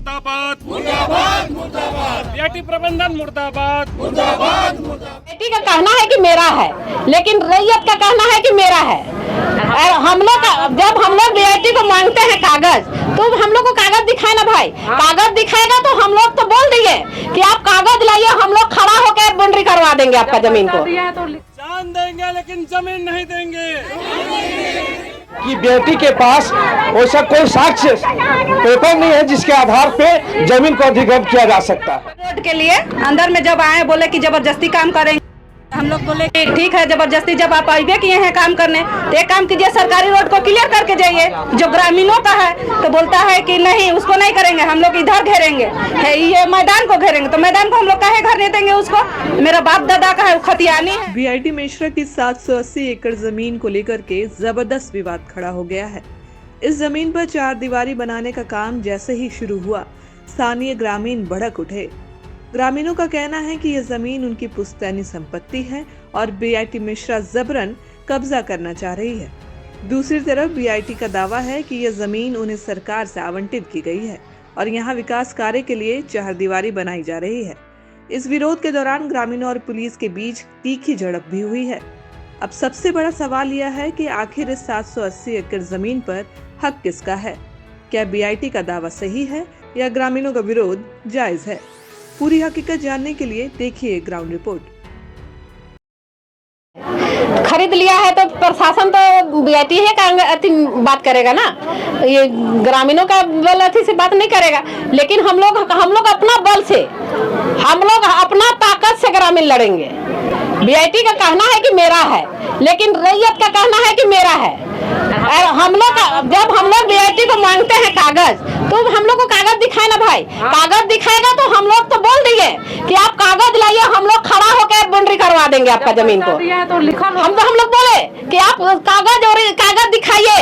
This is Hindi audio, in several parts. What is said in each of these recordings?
मुर्दाबाद मुर्दाबाद मुर्दाबाद। बीआईटी प्रबंधन मुर्दाबाद मुर्दाबाद मुर्दाबाद। बेटी का कहना है कि मेरा है, लेकिन रैयत का कहना है कि मेरा है। और हम लोग जब हम लोग बीआईटी को मांगते हैं कागज, तो हम लोग को कागज दिखाए ना भाई। कागज दिखाएगा तो हम लोग तो बोल दिए कि आप कागज लाइए, हम लोग खड़ा होकर बाउंड्री करवा देंगे आपका जमीन को। जान देंगे लेकिन जमीन नहीं देंगे। कि बेटी के पास वैसा कोई साक्ष्य पेपर नहीं है जिसके आधार पे जमीन को अधिग्रहण किया जा सकता है। रोड के लिए अंदर में जब आए बोले कि जबरदस्ती काम करेंगे, हम लोग बोले कि ठीक है जबरदस्ती जब आप आइए किए हैं काम करने तो एक काम कीजिए, सरकारी रोड को क्लियर करके जाइए जो ग्रामीणों का है। तो बोलता है कि नहीं उसको नहीं करेंगे, हम लोग इधर घेरेंगे, है ये मैदान को घेरेंगे। तो मैदान को हम लोग काहे घर नहीं देंगे उसको, मेरा बाप दादा का है, खतियानी है। बीआईटी मेश्रा की 780 एकड़ जमीन को लेकर के जबरदस्त विवाद खड़ा हो गया है। इस जमीन पर 4 दीवारी बनाने का काम जैसे ही शुरू हुआ, स्थानीय ग्रामीण भड़क उठे। ग्रामीणों का कहना है कि यह जमीन उनकी पुश्तैनी संपत्ति है और बीआईटी मेश्रा जबरन कब्जा करना चाह रही है। दूसरी तरफ बीआईटी का दावा है कि यह जमीन उन्हें सरकार से आवंटित की गई है और यहाँ विकास कार्य के लिए 4 दीवारी बनाई जा रही है। इस विरोध के दौरान ग्रामीणों और पुलिस के बीच तीखी झड़प भी हुई है। अब सबसे बड़ा सवाल यह है कि आखिर इस 780 एकड़ जमीन पर हक किसका है? क्या बीआईटी का दावा सही है या ग्रामीणों का विरोध जायज है? पूरी हकीकत जानने के लिए देखिए ग्राउंड रिपोर्ट। खरीद लिया है तो प्रशासन तो बीआईटी है का बात करेगा ना, ये ग्रामीणों का बल अथी से बात नहीं करेगा। लेकिन हम लोग अपना बल से, हम लोग अपना ताकत से ग्रामीण लड़ेंगे। बीआईटी का कहना है कि मेरा है, लेकिन रैयत का कहना है कि मेरा है। और जब हम लोग बीआईटी को मांगते हैं कागज, तो हम लोग को कागज दिखाए ना भाई। कागज दिखाएगा तो हम लोग तो बोल दिए कि आप कागज लाइए, हम लोग खड़ा होकर बाउंड्री करवा देंगे आपका जमीन को। हम लोग बोले कि आप कागज दिखाइए।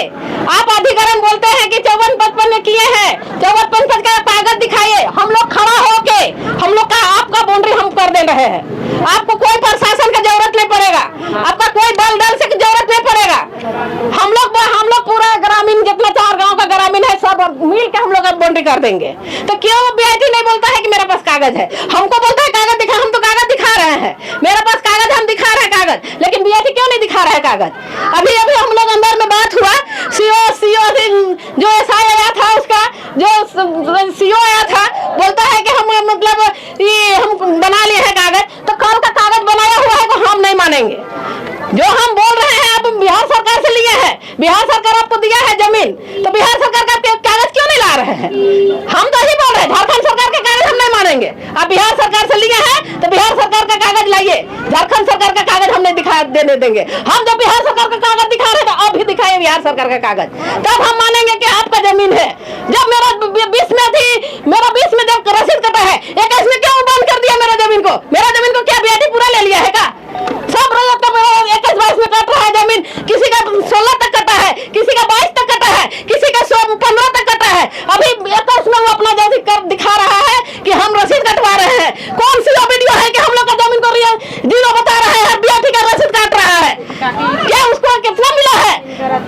आप अधिग्रहण बोलते हैं कि 54-55 में किए हैं, 54-55 का कागज दिखाइए। हम लोग खड़ा होके हम लोग का आपका बाउंड्री हम कर दे रहे हैं। आपको कोई प्रशासन का जरूरत नहीं पड़ेगा, आपका कोई दल से जरूरत नहीं पड़ेगा। हम लोग पूरा ग्रामीण जितना 4 गांव का ग्रामीण है सब मिल के हम लोग बाउंड्री कर देंगे। तो क्यों बीआईटी नहीं बोलता है कि मेरे पास कागज है? हमको बोलता है कागज दिखा, हम तो कागज दिखा रहे हैं, मेरे पास कागज, हम दिखा रहे हैं कागज। लेकिन बीआईटी क्यों नहीं दिखा रहा है कागज? अभी हम लोग अंदर में बात हुआ, सीओ जो एसआई आया था, उसका जो सीओ आया था, बोलता है कि हम मतलब ये हम बना लिए हैं कागज। तो कौन का कागज बनाया हुआ है तो हम नहीं मानेंगे। जो हम बोल रहे हैं आप बिहार सरकार से लिए हैं, बिहार सरकार आपको दिया है जमीन, तो बिहार सरकार का कागज क्यों नहीं ला रहे हैं? हम तो यही बोल रहे हैं, झारखंड सरकार के कागज हम नहीं मानेंगे। आप बिहार सरकार से लिए हैं तो बिहार सरकार का कागज लाइए, झारखंड सरकार का कागज हम नहीं देने देंगे। हम जब बिहार सरकार का कागज दिखा रहे हैं तो अब भी दिखाए बिहार सरकार का कागज, तब हम मानेंगे कि आपका जमीन है। जब मेरा 20 में जब रसीद कटा है, 21 में क्यों बंद कर दिया मेरा जमीन को? मेरा जमीन को क्या बीआईटी पूरा ले लिया है का? सब 21-22 में कट रहा है जमीन, किसी का 16 तक कटा है, किसी का 22 तक कटा है, किसी का 15 तक कटा है। अभी 21 में वो अपना जैसे कर दिखा रहा है कि हम रसीद कटवा रहे हैं। कौन सी वीडियो है कि हम लोग का जमीन को जीरो बता रहे हैं, बीआईटी का रसीद काट रहा है? क्या उसको कितना मिला है?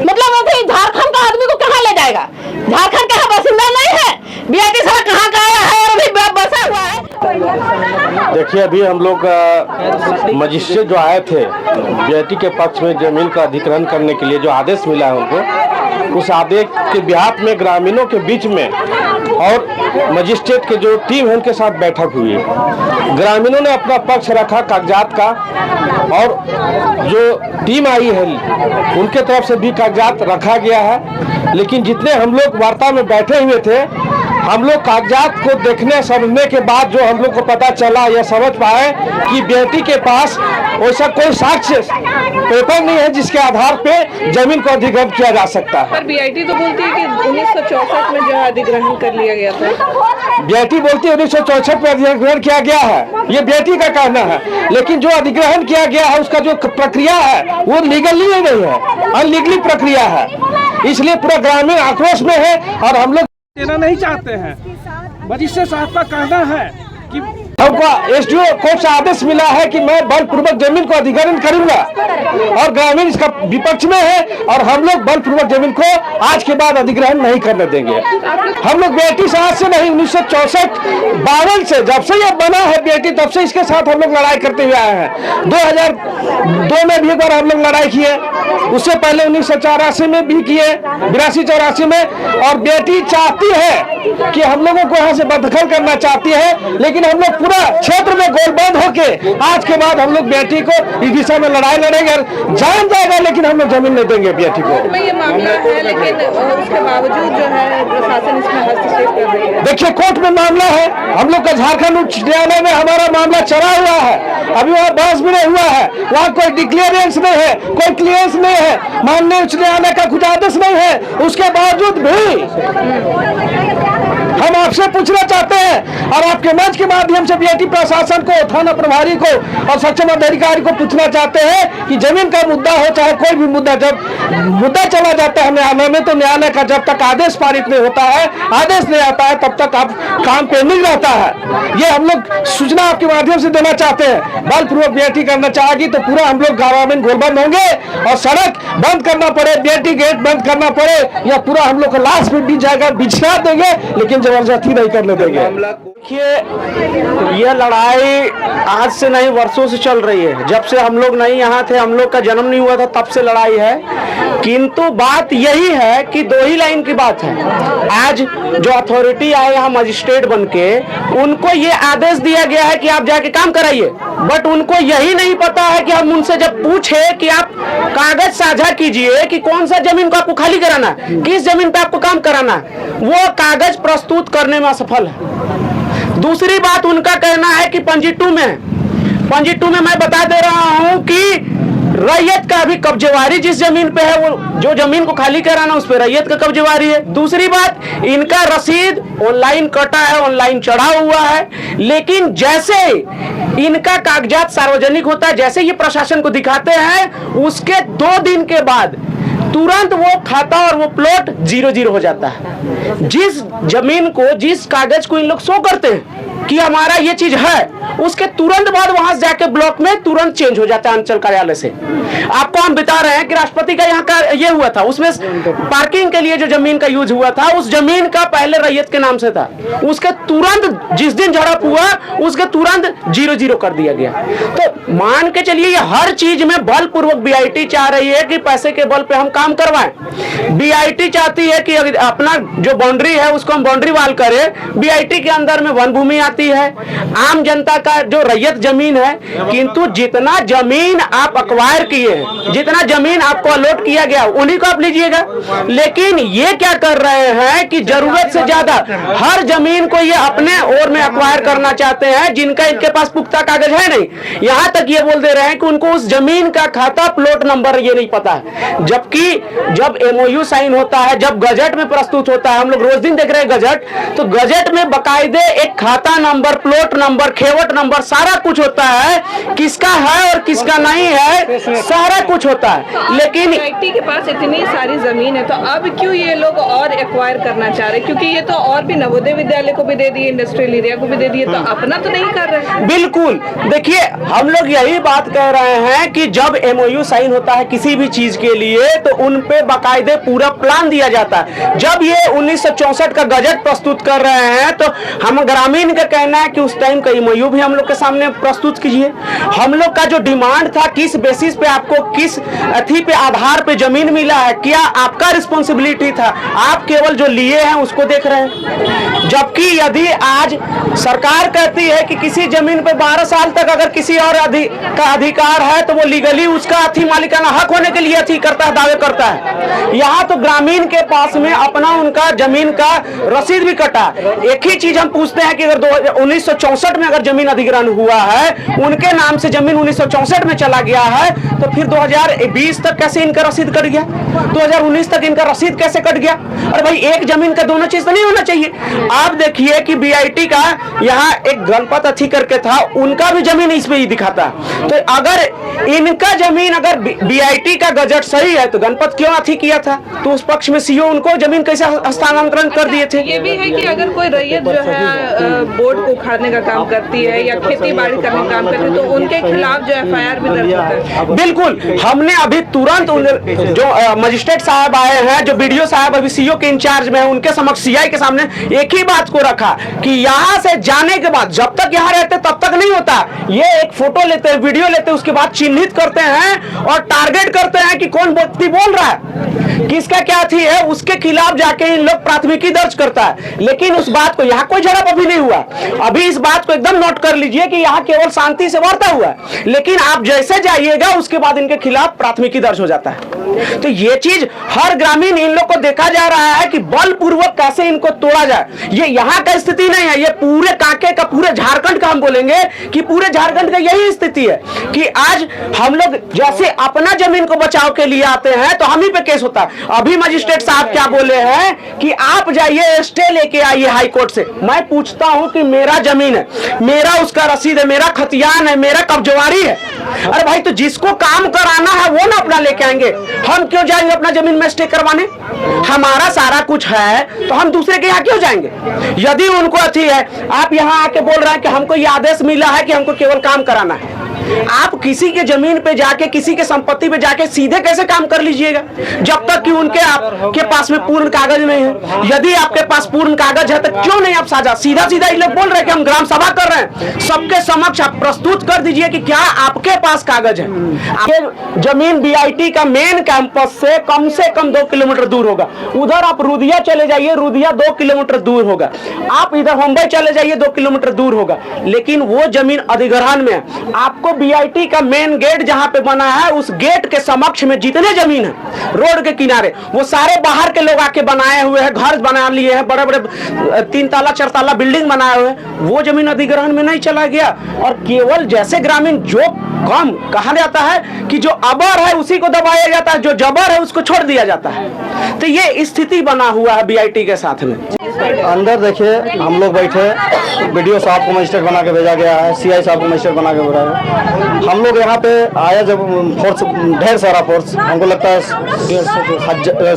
मतलब अभी झारखंड का आदमी को कहाँ ले जाएगा? झारखंड का बासिंदा नहीं है, बीआईटी सारा कहाँ का आया है और अभी बसा हुआ है। देखिए, अभी हम लोग मजिस्ट्रेट जो आए थे बीआईटी के पक्ष में जमीन का अधिग्रहण करने के लिए, जो आदेश मिला है उनको, उस आदेश के बिहाफ में ग्रामीणों के बीच में और मजिस्ट्रेट के जो टीम है उनके साथ बैठक हुई। ग्रामीणों ने अपना पक्ष रखा कागजात का, और जो टीम आई है उनके तरफ से भी कागजात रखा गया है। लेकिन जितने हम लोग वार्ता में बैठे हुए थे, हम लोग कागजात को देखने समझने के बाद जो हम लोग को पता चला या समझ पाए कि बेटी के पास वैसा कोई साक्ष्य पेपर नहीं है जिसके आधार पे जमीन को अधिग्रहण किया जा सकता है। पर बीआईटी तो बोलती है कि 1964 में जो अधिग्रहण कर लिया गया था। बीआईटी बोलती है 1964 में अधिग्रहण किया गया है, ये बीआईटी का कहना है। लेकिन जो अधिग्रहण किया गया है उसका जो प्रक्रिया है वो लीगली नहीं है, अनलीगली प्रक्रिया है। इसलिए पूरा ग्रामीण आक्रोश में है और हम लोग देना नहीं चाहते हैं। मजिस्ट्रेट साहब का कहना है कि हमको एसडीओ कोर्ट से आदेश मिला है कि मैं बलपूर्वक जमीन को अधिग्रहण करूंगा और ग्रामीण इसका विपक्ष में है और हम लोग बलपूर्वक जमीन को आज के बाद अधिग्रहण नहीं करने देंगे। हम लोग बेटी से आज से नहीं 1964-52 से जब से ये बना है बेटी तब से इसके साथ हम लोग लड़ाई करते हुए आए हैं। 2002 में भी एक बार हम लोग लड़ाई किए, उससे पहले 1984 में भी किए, 82-84 में। और बेटी चाहती है कि हम लोगों को यहाँ से बदखल करना चाहती है, लेकिन हम लोग पूरा क्षेत्र में गोलबंद होके आज के बाद हम लोग बेटी को इस दिशा में लड़ाई लड़ेंगे। जान जाएगा लेकिन हम लोग जमीन नहीं देंगे बेटी को। ये मामला है लेकिन उसके बावजूद जो है प्रशासन इसमें हस्तक्षेप कर रही है। देखिए कोर्ट में मामला है, हम लोग का झारखंड उच्च न्यायालय में हमारा मामला चला हुआ है, अभी वहाँ बहस भी नहीं हुआ है, वहाँ कोई डिक्लेरेंस नहीं है, कोई क्लियरेंस नहीं है, माननीय उच्च न्यायालय का कुछ आदेश नहीं है। उसके बावजूद भी हम आपसे पूछना चाहते हैं और आपके मंच के माध्यम से बीआईटी प्रशासन को, थाना प्रभारी को और सक्षम अधिकारी को पूछना चाहते हैं कि जमीन का मुद्दा हो चाहे कोई भी मुद्दा, जब मुद्दा चला जाता है न्यायालय में तो न्यायालय का जब तक आदेश पारित नहीं होता है, आदेश नहीं आता है, तब तक आप काम पेंडिंग रहता है। ये हम लोग सूचना आपके माध्यम से देना चाहते हैं। बलपूर्वक बीआईटी करना चाहेगी तो पूरा हम लोग ग्रामीण गोलबंद होंगे और सड़क बंद करना पड़े, बीआईटी गेट बंद करना पड़े या पूरा हम लोग का लाश भी बिछ जाएगा, बिछा देंगे लेकिन जबरदस्ती नहीं करने देंगे। देखिए यह लड़ाई आज से नहीं वर्षों से चल रही है। जब से हम लोग नहीं यहाँ थे, हम लोग का जन्म नहीं हुआ था, तब से लड़ाई है। किंतु बात यही है कि दो ही लाइन की बात है। आज जो अथॉरिटी आए यहाँ मजिस्ट्रेट बनके, उनको ये आदेश दिया गया है कि आप जाके काम कराइए, बट उनको यही नहीं पता है कि हम उनसे जब पूछे कि आप कागज साझा कीजिए कि कौन सा जमीन को आपको खाली कराना है, किस जमीन पे आपको काम कराना है, वो कागज प्रस्तुत करने में असफल है। दूसरी बात उनका कहना है कि पंजी 2 में मैं बता दे रहा हूं कि रैयत का भी कब्जेवारी जिस जमीन पे है, वो जो जमीन को खाली कराना उस पे रैयत का कब्जेवारी है। दूसरी बात, इनका रसीद ऑनलाइन कटा है, ऑनलाइन चढ़ा हुआ है, लेकिन जैसे इनका कागजात सार्वजनिक होता है, जैसे ये प्रशासन को दिखाते हैं, उसके 2 दिन के बाद तुरंत वो खाता और वो प्लॉट 0-0 हो जाता है। जिस जमीन को, जिस कागज को इन लोग शो करते हैं कि हमारा ये चीज है, उसके तुरंत बाद वहां से जाके ब्लॉक में तुरंत चेंज हो जाता है अंचल कार्यालय से। आपको हम बता रहे हैं कि राष्ट्रपति का यहाँ का ये हुआ था, उसमें पार्किंग के लिए जो जमीन का यूज हुआ था, उस जमीन का पहले रैयत के नाम से था, उसके तुरंत जिस दिन झड़प हुआ उसके तुरंत 0-0 कर दिया गया। तो मान के चलिए ये हर चीज में बलपूर्वक बीआईटी चाह रही है कि पैसे के बल पे हम काम करवाएं। बीआईटी चाहती है कि अपना जो बाउंड्री है उसको हम बाउंड्री वाल करें। बीआईटी के अंदर में वन भूमि आती है, आम जनता का जो रैयत जमीन है, किंतु जितना जमीन आप अक्वायर किए, जितना जमीन आपको अलॉट किया गया उन्हीं को आप लीजिएगा। लेकिन ये क्या कर रहे हैं कि जरूरत से ज्यादा हर जमीन को ये अपने ओर में अक्वायर करना चाहते हैं, जिनका इनके पास पुख्ता कागज है नहीं। यहाँ तक ये बोल दे रहे हैं कि उनको उस जमीन का खाता, प्लॉट नंबर ये नहीं पता है, जबकि जब एमओयू साइन होता है, जब गजट में प्रस्तुत होता है, हम लोग रोज दिन देख रहे हैं गजट, तो गजट में बाकायदे एक खाता नंबर, प्लॉट नंबर, खेवट नंबर, सारा कुछ होता है, किसका है और किसका नहीं है, सारा कुछ होता है। लेकिन बीआईटी के पास इतनी सारी जमीन है, तो अब क्यों ये लोग और एक्वायर करना चाह रहे? क्योंकि ये तो और भी नवोदय विद्यालय को भी दे दिए, इंडस्ट्रियल एरिया को भी दे दिए, तो अपना तो नहीं कर रहे। बिल्कुल, देखिए हम लोग यही बात कह रहे हैं कि जब एमओयू साइन होता है किसी भी चीज के लिए, तो उन पे बाकायदे पूरा प्लान दिया जाता है। जब ये 1964 का गजट प्रस्तुत कर रहे हैं, तो हम ग्रामीण का कहना है कि उस टाइम का एमओयू भी हम लोग के सामने प्रस्तुत कीजिए। हम लोग का जो डिमांड था, किस बेसिस पे आपको, किस अथी पे, आधार पे जमीन मिला है, क्या आपका रिस्पॉन्सिबिलिटी था, आप केवल जो लिए हैं उसको देख रहे हैं। जबकि यदि आज सरकार कहती है कि किसी जमीन पे 12 साल तक अगर किसी और का अधिकार है, तो वो लीगली उसका अथी मालिकाना हक होने के लिए अथी करता है, दावे करता है। यहाँ तो ग्रामीण के पास में अपना उनका जमीन का रसीद भी कटा। एक ही चीज हम पूछते हैं कि अगर 1964 में अगर जमीन अधिग्रहण हुआ है, उनके नाम से जमीन 1964 में चला गया है, तो फिर 2020 तक कैसे इनका रसीद कट गया, 2019 तक इनका रसीद कैसे कट गया? अरे भाई, एक जमीन का दोनों चीज तो नहीं होना चाहिए। आप देखिए कि बीआईटी का यहाँ एक गणपत अथी करके था, उनका भी जमीन इस पे ही दिखाता। तो अगर इनका जमीन, अगर बीआईटी का गजट सही है, तो गणपत क्यों अथी किया था? तो उस पक्ष में सीओ उनको जमीन कैसे हस्तांतरण कर दिए थे। ये भी है कि अगर कोई रैयत जो है बोर्ड को उखाड़ने का काम करती है या खेती बाड़ी करने का काम करती है तो उनके खिलाफ जो FIR भी दर्ज होता है। बिल्कुल, हमने अभी तुरंत जो मजिस्ट्रेट साहब आए हैं, जो BDO साहब अभी CO के इंचार्ज में है, उनके समक्ष CI के सामने एक ही बात को रखा कि यहाँ से जाने के बाद जब तक यहाँ रहते तब तक नहीं होता, ये एक फोटो लेते हैं, वीडियो लेते हैं, उसके बाद चिन्हित करते हैं और टारगेट करते हैं कि कौन व्यक्ति बोल रहा है, किसका क्या थी है, उसके खिलाफ जाके इन लोग प्राथमिकी दर्ज करता है। लेकिन उस बात को, यहाँ कोई झड़प अभी नहीं हुआ, अभी इस बात को एकदम नोट कर लीजिए कि यहाँ केवल शांति से वार्ता हुआ है, लेकिन आप जैसे जाइएगा उसके बाद इनके खिलाफ प्राथमिकी दर्ज हो जाता है। तो ये चीज हर ग्रामीण इन लोग को देखा जा रहा है कि बलपूर्वक कैसे इनको तोड़ा जाए। ये यहाँ का स्थिति नहीं है, ये पूरे कांके का, पूरे झारखंड का हम बोलेंगे कि पूरे झारखंड का यही स्थिति है कि आज हम लोग जैसे अपना जमीन को बचाव के लिए आते हैं तो हम ही पे केस होता है। अभी मजिस्ट्रेट साहब क्या बोले हैं कि आप जाइए स्टे लेके आइए हाई कोर्ट से। मैं पूछता हूं कि मेरा जमीन है, मेरा उसका रसीद है, मेरा खतियान है, मेरा कब्जवारी है। अरे भाई, तो जिसको काम कराना है वो ना अपना लेके आएंगे, हम क्यों जाएंगे अपना जमीन में स्टे करवाने? हमारा सारा कुछ है तो हम दूसरे के यहाँ क्यों जाएंगे? यदि उनको अच्छी है, आप यहाँ आके बोल रहे हैं कि हमको ये आदेश मिला है कि हमको केवल काम कराना है। आप किसी के जमीन पे जाके, किसी के संपत्ति पे जाके सीधे कैसे काम कर लीजिएगा जब तक कि उनके आपके पास में पूर्ण कागज नहीं है? यदि आपके पास पूर्ण कागज है तो क्यों नहीं आप साझा? सीधा सीधा ये लोग बोल रहे हैं कि हम ग्राम सभा कर रहे हैं, सबके समक्ष आप प्रस्तुत कर दीजिए कि क्या आपके पास कागज है। आपके जमीन BIT का मेन कैंपस से कम 2 किलोमीटर दूर होगा। उधर आप रुदिया चले जाइए, रुदिया 2 किलोमीटर दूर होगा। आप इधर मुंबई चले जाइए, 2 किलोमीटर दूर होगा। लेकिन वो जमीन अधिग्रहण में है। आपको BIT का मेन गेट जहां पे बना है, उस गेट के समक्ष में जितने जमीन है रोड के किनारे, वो सारे बाहर के लोग आके बनाए हुए हैं, घर बना लिए हैं, बड़े बड़े 3 ताला 4 ताला बिल्डिंग बनाए हुए हैं। वो जमीन अधिग्रहण में नहीं चला गया और केवल जैसे ग्रामीण जो कम कहा जाता है कि जो अबर है उसी को दबाया जाता है, जो जबर है उसको छोड़ दिया जाता है। तो ये स्थिति बना हुआ है BIT के साथ में। अंदर देखिए हम लोग बैठे, BDO साहब को मजिस्ट्रेट बना के भेजा गया है, CI साहब को मजिस्ट्रेट बना के भेजा गया। हम लोग यहाँ पे आए जब फोर्स, ढेर सारा फोर्स, हमको लगता है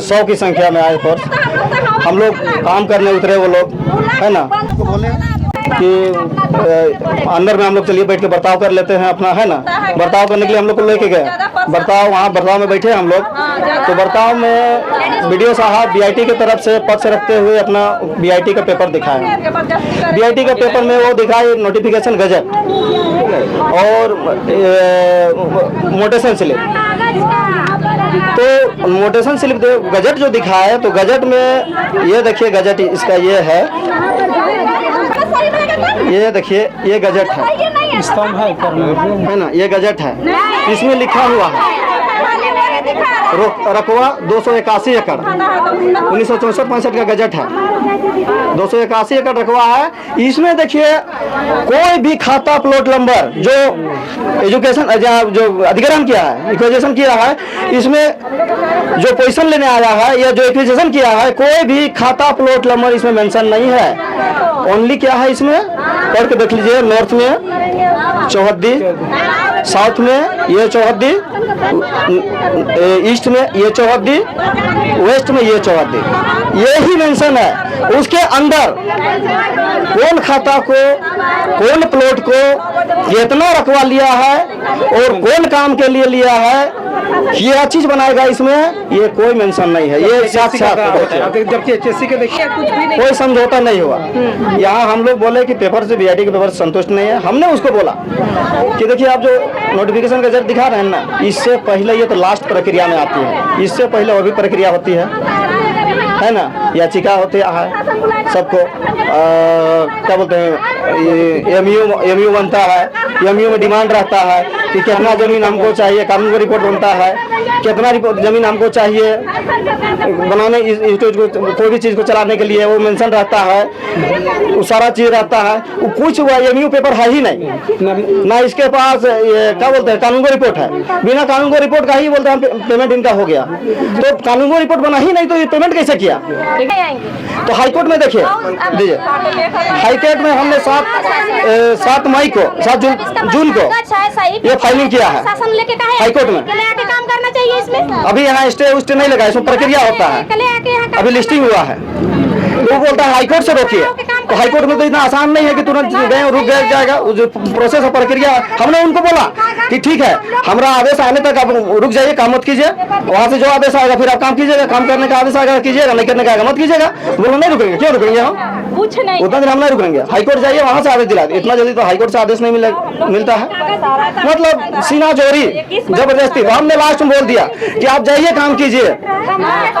100 की संख्या में आए फोर्स। हम लोग काम करने उतरे, वो लोग है ना बोले कि अंदर में हम लोग चलिए बैठ के बर्ताव कर लेते हैं अपना, है ना। बर्ताव करने के लिए हम लोग को लेके गए, बर्ताव में बैठे हम लोग। तो बर्ताव में BDO साहब BIT की तरफ से पक्ष रखते हुए अपना BIT का पेपर दिखाया। BIT के पेपर में वो दिखाए नोटिफिकेशन गजट और मोटेशन स्लिप। तो मोटेशन स्लिप गजट जो दिखा है, तो गजट में ये देखिए गजट इसका ये है, ये देखिए ये गजट है ना, ये गजट है। इसमें लिखा हुआ है रकबा 281 एकड़ 1964-65 का गजट है, 281 एकड़ रकबा है। इसमें देखिए कोई भी खाता प्लॉट नंबर जो एजुकेशन जो अधिग्रहण किया है, एक्विजिशन किया है, इसमें जो पोजीशन लेने आया है या जो एक्विजिशन किया है, कोई भी खाता प्लॉट नंबर इसमें मेंशन नहीं है। ओनली क्या है इसमें पढ़ के देख लीजिए, नॉर्थ में चौहद्दी, साउथ में ये चौहद्दी, ईस्ट में ये चौहद्दी, वेस्ट में ये चौहद्दी, ये ही मेंशन है। उसके अंदर कौन खाता को, कौन प्लॉट को कितना रखवा लिया है और कौन काम के लिए लिया है, ये चीज बनाएगा इसमें, ये कोई मेंशन नहीं है। ये साथ जबकि HSC के देखिए कोई समझौता नहीं हुआ। यहाँ हम लोग बोले कि पेपर से BIT के पेपर से संतुष्ट नहीं है। हमने उसको बोला कि देखिए आप जो नोटिफिकेशन का गजट दिखा रहे हैं ना, इससे पहले ये तो लास्ट प्रक्रिया में आती है, इससे पहले और भी प्रक्रिया होती है ना, याचिका होती है सबको, क्या बोलते हैं, MU बनता है, MU में डिमांड रहता है कि कितना जमीन हमको चाहिए, कानून को रिपोर्ट बनता है, कितना जमीन हमको चाहिए बनाने, कोई भी चीज़ को चलाने के लिए वो मेंशन रहता है, वो सारा चीज़ रहता है। वो कुछ MU पेपर है ही नहीं ना, इसके पास ये क्या बोलते हैं कानून को रिपोर्ट है। बिना कानून को रिपोर्ट का ही बोलते हैं पेमेंट इनका हो गया, तो कानून को रिपोर्ट बना ही नहीं तो ये पेमेंट कैसे किया? तो हाईकोर्ट में देखिए दीजिए, हाईकोर्ट में हमने 7 मई को, 7 जून को फाइलिंग किया है शासन लेके कहे हाईकोर्ट में। कल आके काम करना चाहिए इसमें। अभी यहाँ स्टे उस्टे नहीं लगा, इसमें प्रक्रिया होता है, कल आके यहाँ काम अभी लिस्टिंग हुआ है। वो बोलता है हाईकोर्ट से रोकिए, तो हाईकोर्ट में तो इतना आसान नहीं है कि तुरंत गए और रुक गए जाएगा। वो जो प्रोसेस है प्रक्रिया, हमने उनको बोला कि ठीक है हमारा आदेश आने तक आप रुक जाइए, काम मत कीजिए, वहाँ से जो आदेश आएगा फिर आप काम कीजिएगा, काम करने का आदेश आएगा कीजिएगा, नहीं करने का आएगा मत कीजिएगा। बोलो नहीं रुकेंगे, क्यों रुकेंगे हम, कुछ नहीं उतना दिन हम नहीं रुकेंगे, हाईकोर्ट जाइए वहाँ से आदेश दिला। इतना जल्दी तो हाईकोर्ट से आदेश नहीं मिलता है, मतलब सीना चोरी जबरदस्ती। हमने लास्ट में बोल दिया कि आप जाइए काम कीजिए,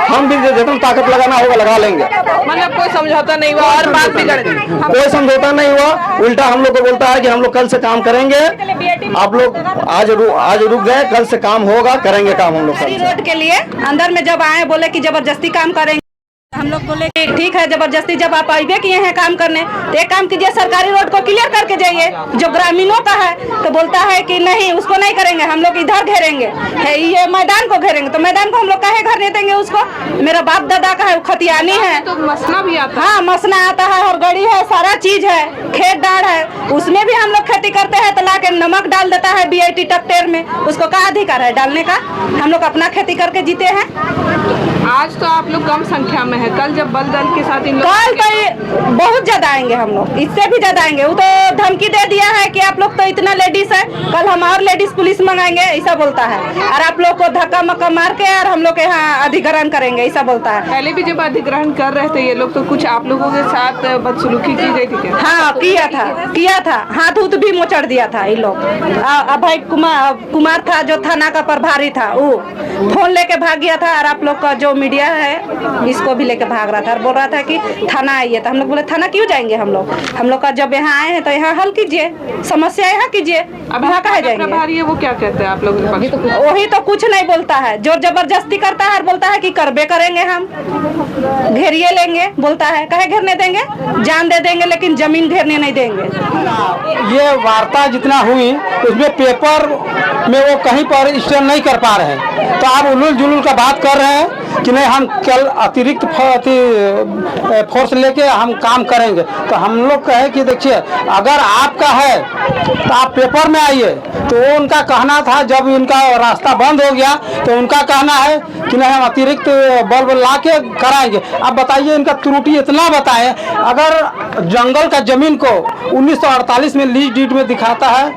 हम भी जितना ताकत लगाना होगा लगा लेंगे। मतलब कोई समझौता नहीं हुआ और बात बिगड़ गई। कोई समझौता नहीं हुआ, उल्टा हम लोग को बोलता है कि हम लोग कल से काम करेंगे, आप लोग आज रुक गए, कल से काम होगा, करेंगे काम हम लोग कल से। रोड के लिए अंदर में जब आए बोले कि जबरदस्ती काम करेंगे, हम लोग बोले कि ठीक है जबरदस्ती जब आप आइए किए हैं काम करने तो एक काम कीजिए, सरकारी रोड को क्लियर करके जाइए जो ग्रामीणों का है। तो बोलता है कि नहीं उसको नहीं करेंगे, हम लोग इधर घेरेंगे, ये मैदान को घेरेंगे। तो मैदान को हम लोग काहे घरने देंगे उसको, मेरा बाप दादा का है, खतियानी है, तो मसला भी आता है। हाँ मसना आता है, और गड़ी है, सारा चीज है, खेत डाल है, उसमें भी हम लोग खेती करते हैं तो ला के नमक डाल देता है BIT ट्रैक्टर में, उसको क्या अधिकार है डालने का, हम लोग अपना खेती करके जीते हैं। आज तो आप लोग कम संख्या में है, कल जब बल दल के साथ इन कल तो बहुत ज्यादा आएंगे हम लोग, इससे भी ज्यादा आएंगे। वो तो धमकी दे दिया है कि आप लोग तो इतना लेडीज है, कल हम और लेडीज पुलिस मंगाएंगे, ऐसा बोलता है, और आप लोग को धक्का मक्का मार के और हम लोग के यहाँ अधिग्रहण करेंगे, ऐसा बोलता है। पहले भी जब अधिग्रहण कर रहे थे ये लोग तो कुछ आप लोगों के साथ बदसलूकी की गई थी क्या? हाँ किया था, हाथ उथ भी मोचड़ दिया था ये लोग। अभय कुमार था जो थाना का प्रभारी था, वो फोन लेके भाग गया था, और आप लोग का जो मीडिया है इसको भी लेके भाग रहा था और बोल रहा था कि थाना आइए। तो हम लोग बोले थाना क्यों जाएंगे, हम लोग का जब यहाँ आए हैं तो यहाँ हल कीजिए, समस्या यहाँ कीजिए, अब यहाँ कहाँ जाएंगे। प्रभारी है वो क्या कहते हैं आप लोग? वही तो कुछ नहीं बोलता है, जोर जबरदस्ती करता है और बोलता है कि करबे करेंगे, हम घेरिए लेंगे, बोलता है कहे घेरने देंगे, जान दे देंगे लेकिन जमीन घेरने नहीं देंगे। ये वार्ता जितना हुई उसमें पेपर में वो कहीं पर स्टैंड नहीं कर पा रहे हैं, तो आप उलूल जुलूल का बात कर रहे हैं कि नहीं हम कल अतिरिक्त फोर्स लेके हम काम करेंगे। तो हम लोग कहे कि देखिए अगर आपका है तो आप पेपर में आइए। तो वो उनका कहना था, जब उनका रास्ता बंद हो गया तो उनका कहना है कि नहीं हम अतिरिक्त बल्ब ला के कराएंगे। अब बताइए इनका त्रुटि इतना बताएं, अगर जंगल का जमीन को 1948 में लीज डीड में दिखाता है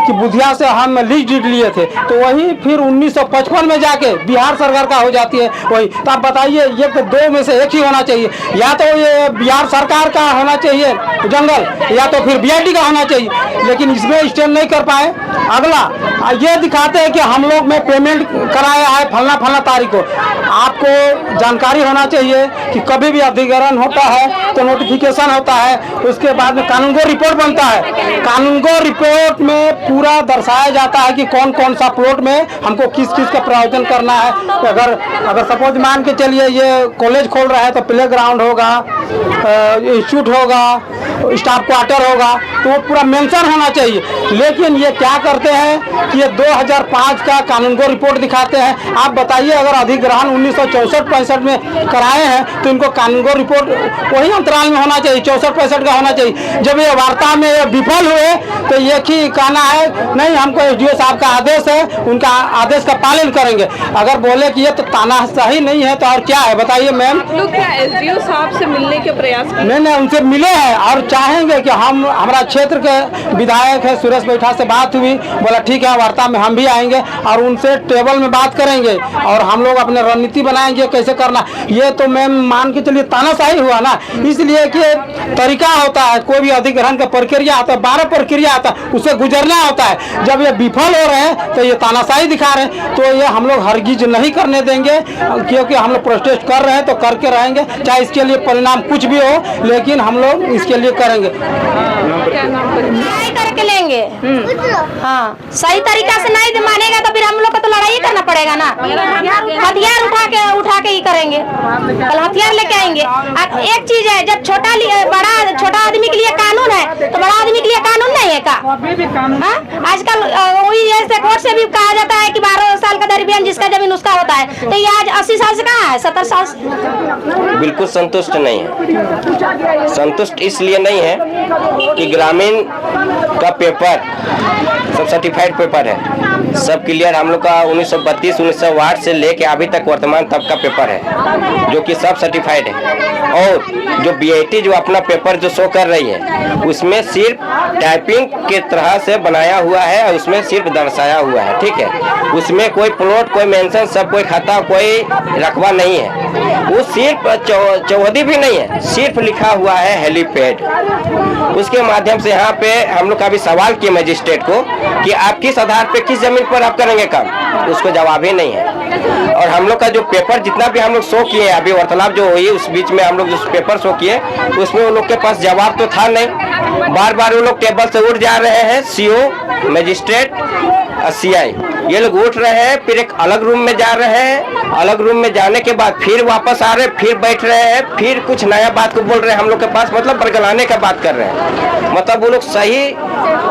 कि बुधिया से हम लीज डीड लिए थे, तो वही फिर 1955 में जाके बिहार सरकार का हो जाती है वही। तो आप बताइए ये तो दो में से एक ही होना चाहिए, या तो ये बिहार सरकार का होना चाहिए जंगल, या तो फिर BIT का होना चाहिए, लेकिन इसमें स्टैंड नहीं कर पाए। अगला ये दिखाते हैं कि हम लोग में पेमेंट कराया है फलना तारीख को। आपको जानकारी होना चाहिए कि कभी भी अधिग्रहण होता है तो नोटिफिकेशन होता है, उसके बाद में कानूनगो रिपोर्ट बनता है। कानूनगो रिपोर्ट में पूरा दर्शाया जाता है कि कौन कौन सा प्लॉट में हमको किस किस का प्रावधान करना है। तो अगर सपोज मान के चलिए ये कॉलेज खोल रहा है तो प्ले ग्राउंड होगा, इंस्टीट्यूट होगा, स्टाफ क्वार्टर होगा, तो वो पूरा मेंशन होना चाहिए। लेकिन ये क्या करते हैं कि ये 2005 का कानूनगो रिपोर्ट दिखाते हैं। आप बताइए अगर अधिग्रहण 1964-65 में कराए हैं तो इनको कानूनगो रिपोर्ट वही अंतराल में होना चाहिए, 64-65 का होना चाहिए। जब ये वार्ता में विफल हुए तो एक ही कहना है नहीं हमको SDO साहब का आदेश है, उनका आदेश का पालन करेंगे। अगर बोले कि ये तो तानाशाही नहीं है तो और क्या है बताइए मैम। लोग क्या SDO साहब से मिलने के प्रयास नहीं उनसे मिले हैं और चाहेंगे कि हमारा क्षेत्र के विधायक है सुरेश बैठा से बात हुई, बोला ठीक है वार्ता में हम भी आएंगे और उनसे टेबल में बात करेंगे और हम लोग अपने रणनीति बनाएंगे कैसे करना। ये तो मैम मान के चलिए तानाशाही हुआ ना, इसलिए कि तरीका होता है, कोई भी अधिग्रहण का प्रक्रिया आता है, 12 प्रक्रिया आता है, उससे गुजरना होता है। जब ये विफल हो रहे हैं तो ये तानाशाही दिखा रहे हैं, तो ये हम लोग हरगिज नहीं करने देंगे, क्योंकि हम लोग प्रोटेस्ट कर रहे हैं तो करके रहेंगे, चाहे इसके लिए परिणाम कुछ भी हो, लेकिन हम लोग इसके लिए करेंगे। सही करके लेंगे, हाँ सही तरीका से नहीं मानेगा तो फिर हम लोग को तो लड़ाई करना पड़ेगा ना। हथियार उठा के ही करेंगे, कल हथियार लेके आएंगे। एक चीज है, जब छोटा आदमी के लिए कानून है तो बड़ा आदमी के लिए कानून नहीं है है का? हाँ? आजकल वही ऐसे कोर्ट से भी कहा जाता है कि 12 साल का दरमियान जिसका जमीन उसका होता है, तो ये आज 80 साल से कहाँ है, 70 साल से? बिल्कुल संतुष्ट नहीं है। संतुष्ट इसलिए नहीं है कि ग्रामीण का पेपर सब सर्टिफाइड पेपर है, सब क्लियर। हम लोग का 1932 1908 से लेके अभी तक वर्तमान तक का पेपर है जो कि सब सर्टिफाइड है। और जो बीआईटी जो अपना पेपर जो शो कर रही है उसमें सिर्फ टाइपिंग के तरह से बनाया हुआ है और उसमें सिर्फ दर्शाया हुआ है, ठीक है। उसमें कोई प्लॉट, कोई मेंशन, सब कोई खाता, कोई रकबा नहीं है। वो सिर्फ चौहदी भी नहीं है, सिर्फ लिखा हुआ है हेलीपैड। उसके माध्यम से यहाँ पे हम लोग का भी सवाल किए मजिस्ट्रेट को कि आप किस आधार पे, किस जमीन पर आप करेंगे काम, उसको जवाब ही नहीं है। और हम लोग का जो पेपर जितना भी हम लोग शो किए, अभी वार्तालाप जो हुई उस बीच में हम लोग जो पेपर शो किए उसमें उन लोग के पास जवाब तो था नहीं। बार बार वो लोग टेबल से उठ जा रहे हैं, सीओ, मजिस्ट्रेट, सीआई, ये लोग उठ रहे हैं, फिर एक अलग रूम में जा रहे हैं, अलग रूम में जाने के बाद फिर वापस आ रहे, फिर बैठ रहे हैं, फिर कुछ नया बात को बोल रहे हैं हम लोग के पास, मतलब बरगलाने का बात कर रहे हैं। मतलब वो लोग सही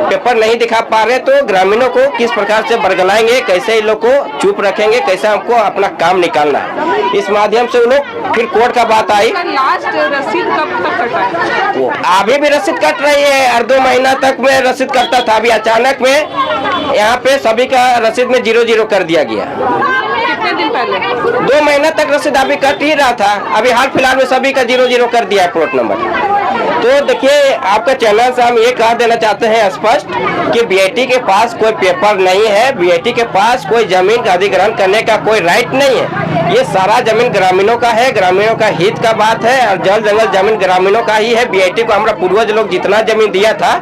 पेपर नहीं दिखा पा रहे, तो ग्रामीणों को किस प्रकार से बरगलाएंगे, कैसे इन लोग को चुप रखेंगे, कैसे हमको अपना काम निकालना है। इस माध्यम से वो लोग फिर कोर्ट का बात आई। लास्ट रसीद कब तक कटा है? वो अभी भी रसीद कट रही है, और 2 महीना तक में रसीद कटता था, अभी अचानक में यहाँ पे सभी का रसीद में 0-0 कर दिया गया। कितने दिन पहले? 2 महीना तक रसीद अभी कट ही रहा था, अभी हाल फिलहाल में सभी का 0-0 कर दिया है प्लॉट नंबर। तो देखिए, आपका चैनल से हम ये कह देना चाहते हैं स्पष्ट कि बीआईटी के पास कोई पेपर नहीं है, बीआईटी के पास कोई जमीन का अधिग्रहण करने का कोई राइट नहीं है। ये सारा जमीन ग्रामीणों का है, ग्रामीणों का हित का बात है, और जल जंगल जमीन ग्रामीणों का ही है। बीआईटी को हमारा पूर्वज लोग जितना जमीन दिया था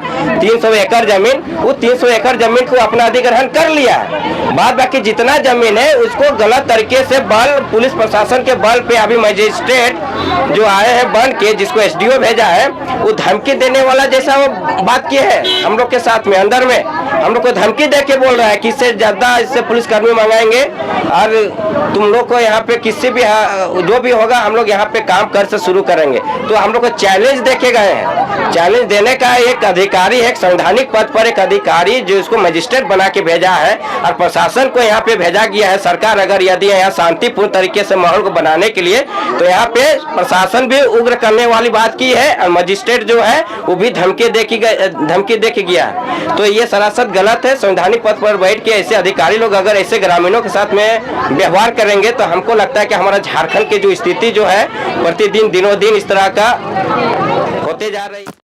300 एकड़ जमीन, वो 300 एकड़ जमीन को अपना अधिग्रहण कर लिया है। बाद बाकी जितना जमीन है उसको गलत तरीके से बल, पुलिस प्रशासन के बल पे अभी मजिस्ट्रेट जो आए हैं बन के, जिसको एसडीओ भेजा है, वो धमकी देने वाला जैसा वो बात किए है हम लोग के साथ में, अंदर में हम लोग को धमकी दे के बोल रहा है कि इससे ज्यादा इससे पुलिसकर्मी मंगाएंगे, और तुम लोग को यहाँ पे किसी भी जो भी होगा हम लोग यहाँ पे काम कर से शुरू करेंगे। तो हम लोग को चैलेंज देखे गए हैं। चैलेंज देने का एक अधिकारी है, एक संवैधानिक पद पर एक अधिकारी जो इसको मजिस्ट्रेट बना के भेजा है, और प्रशासन को यहाँ पे भेजा गया है। सरकार अगर यदि यहाँ शांतिपूर्ण तरीके से माहौल को बनाने के लिए, तो यहाँ पे प्रशासन भी उग्र करने वाली बात की है, और मजिस्ट्रेट जो है वो भी धमकी दे के गया है। तो ये सरासर गलत है। संवैधानिक पद पर बैठ के ऐसे अधिकारी लोग अगर ऐसे ग्रामीणों के साथ में व्यवहार करेंगे तो हमको लगता है कि हमारा झारखंड की जो स्थिति जो है प्रतिदिन दिनों दिन इस तरह का होते जा रही है।